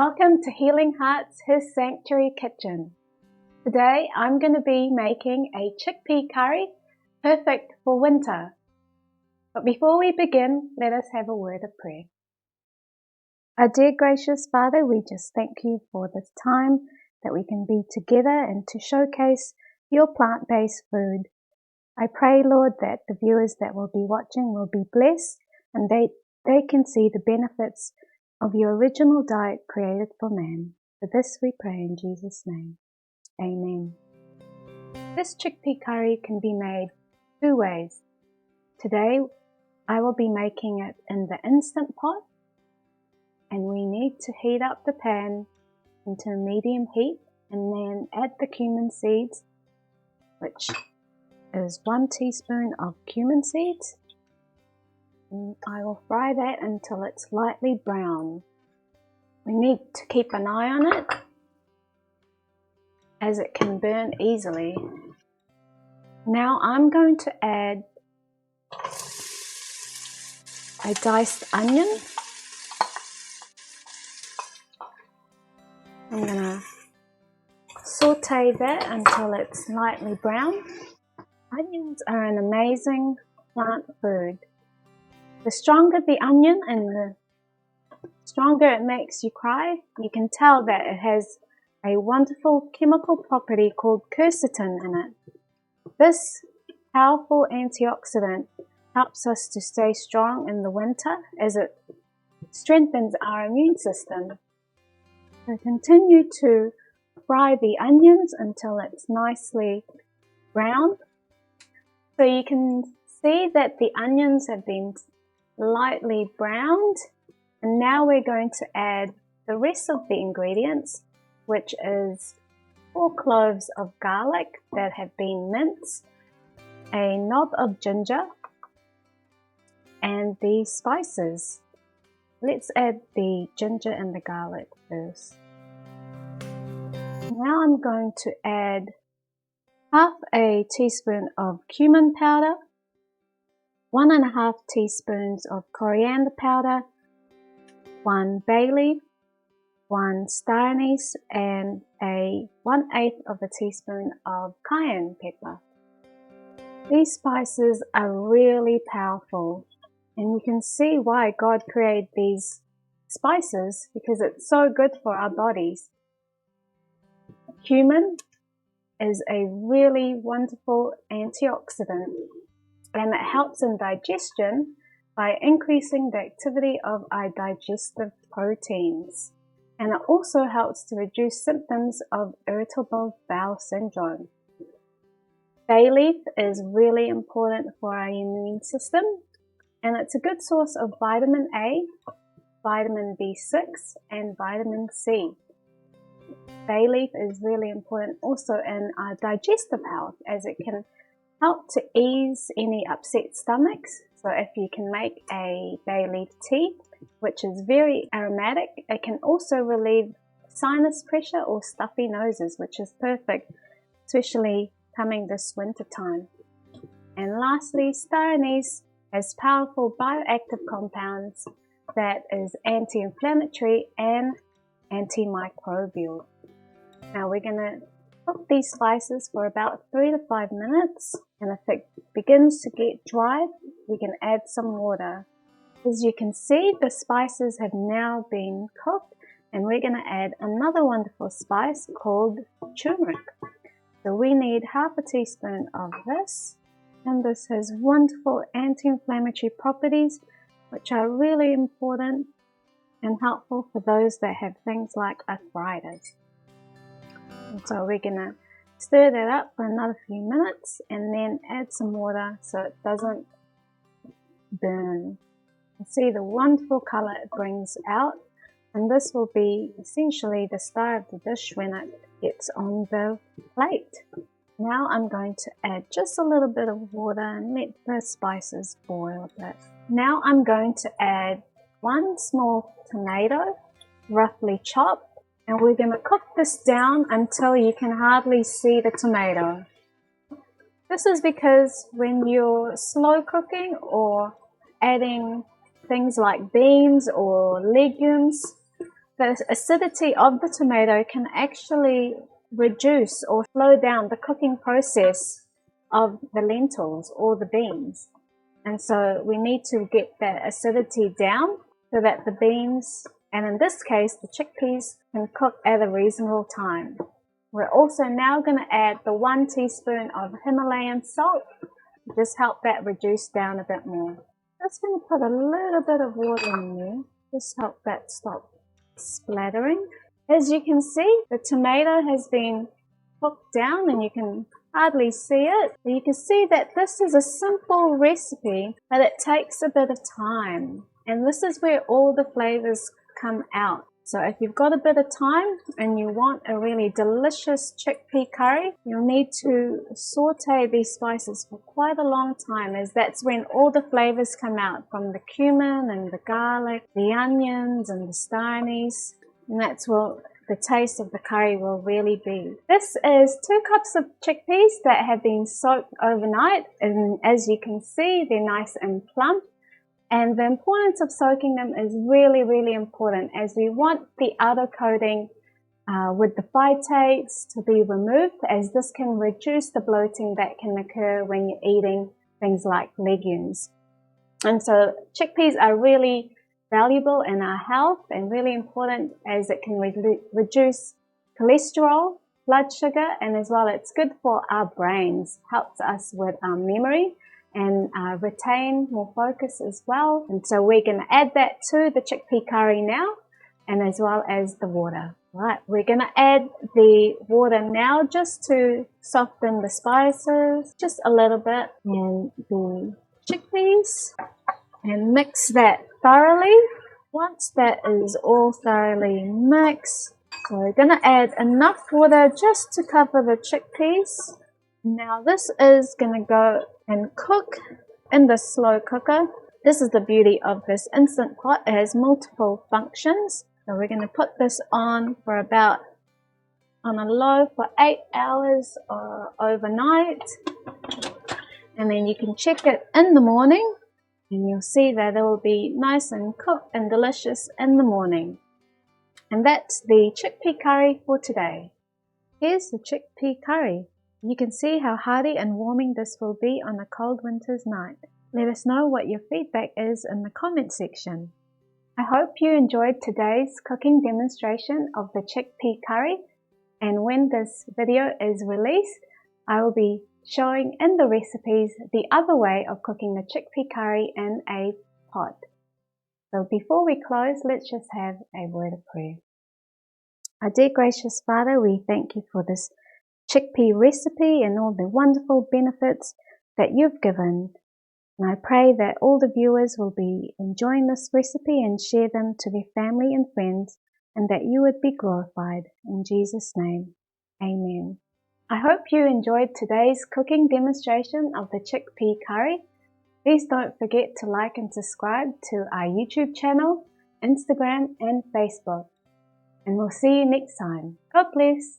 Welcome to Healing Hearts, His Sanctuary Kitchen. Today I'm going to be making a chickpea curry, perfect for winter. But before we begin, let us have a word of prayer. Our dear gracious Father, we just thank you for this time that we can be together and to showcase your plant-based food. I pray, Lord, that the viewers that will be watching will be blessed and they can see the benefits of your original diet created for man. For this we pray in Jesus' name. Amen. This chickpea curry can be made two ways. Today I will be making it in the Instant Pot, and we need to heat up the pan into medium heat and then add the cumin seeds, which is 1 teaspoon of cumin seeds. And I will fry that until it's lightly brown. We need to keep an eye on it as it can burn easily. Now I'm going to add a diced onion. I'm going to saute that until it's lightly brown. Onions are an amazing plant food. The stronger the onion and the stronger it makes you cry, you can tell that it has a wonderful chemical property called quercetin in it. This powerful antioxidant helps us to stay strong in the winter as it strengthens our immune system. So continue to fry the onions until it's nicely brown. So you can see that the onions have been lightly browned, and now we're going to add the rest of the ingredients, which is 4 cloves of garlic that have been minced, a knob of ginger, and the spices. Let's add the ginger and the garlic first. Now I'm going to add half a teaspoon of cumin powder, 1.5 teaspoons of coriander powder, 1 bay leaf, 1 star anise, and a 1/8 of a teaspoon of cayenne pepper. These spices are really powerful, and you can see why God created these spices, because it's so good for our bodies. Cumin is a really wonderful antioxidant, and it helps in digestion by increasing the activity of our digestive proteins. And it also helps to reduce symptoms of irritable bowel syndrome. Bay leaf is really important for our immune system, and it's a good source of vitamin A, vitamin B6, and vitamin C. Bay leaf is really important also in our digestive health, as it can help to ease any upset stomachs. So if you can make a bay leaf tea, which is very aromatic, it can also relieve sinus pressure or stuffy noses, which is perfect, especially coming this winter time. And lastly, star anise has powerful bioactive compounds that is anti-inflammatory and antimicrobial. Now we're going to cook these spices for about 3 to 5 minutes, and if it begins to get dry, we can add some water. As you can see, the spices have now been cooked, and we're going to add another wonderful spice called turmeric. So we need half a teaspoon of this, and this has wonderful anti-inflammatory properties, which are really important and helpful for those that have things like arthritis. And so we're going to stir that up for another few minutes and then add some water so it doesn't burn. You see the wonderful color it brings out, and this will be essentially the star of the dish when it gets on the plate. Now I'm going to add just a little bit of water and let the spices boil a bit. Now I'm going to add 1 small tomato, roughly chopped, and we're going to cook this down until you can hardly see the tomato. This is because when you're slow cooking or adding things like beans or legumes, the acidity of the tomato can actually reduce or slow down the cooking process of the lentils or the beans. And so we need to get that acidity down so that the beans, and in this case the chickpeas, can cook at a reasonable time. We're also now going to add the 1 teaspoon of Himalayan salt to just help that reduce down a bit more. Just going to put a little bit of water in there, just help that stop splattering. As you can see, the tomato has been cooked down and you can hardly see it. But you can see that this is a simple recipe, but it takes a bit of time. And this is where all the flavors come out. So if you've got a bit of time and you want a really delicious chickpea curry, you'll need to saute these spices for quite a long time, as that's when all the flavors come out from the cumin and the garlic, the onions and the star anise, and that's what the taste of the curry will really be. This is 2 cups of chickpeas that have been soaked overnight, and as you can see, they're nice and plump. And the importance of soaking them is really, really important, as we want the outer coating with the phytates to be removed, as this can reduce the bloating that can occur when you're eating things like legumes. And so chickpeas are really valuable in our health and really important, as it can reduce cholesterol, blood sugar, and as well it's good for our brains, helps us with our memory and retain more focus as well. And so we're going to add that to the chickpea curry now, and as well as the water. Right, we're going to add the water now just to soften the spices, just a little bit, and the chickpeas, and mix that thoroughly. Once that is all thoroughly mixed, so we're going to add enough water just to cover the chickpeas. Now this is going to go and cook in the slow cooker. This is the beauty of this Instant Pot. It has multiple functions. So we're going to put this on for about, on a low for 8 hours overnight. And then you can check it in the morning and you'll see that it will be nice and cooked and delicious in the morning. And that's the chickpea curry for today. Here's the chickpea curry. You can see how hearty and warming this will be on a cold winter's night. Let us know what your feedback is in the comment section. I hope you enjoyed today's cooking demonstration of the chickpea curry, and when this video is released, I will be showing in the recipes the other way of cooking the chickpea curry in a pot. So before we close, let's just have a word of prayer. Our dear gracious Father, we thank you for this chickpea recipe and all the wonderful benefits that you've given. And I pray that all the viewers will be enjoying this recipe and share them to their family and friends, and that you would be glorified. In Jesus' name, amen. I hope you enjoyed today's cooking demonstration of the chickpea curry. Please don't forget to like and subscribe to our YouTube channel, Instagram and Facebook. And we'll see you next time. God bless.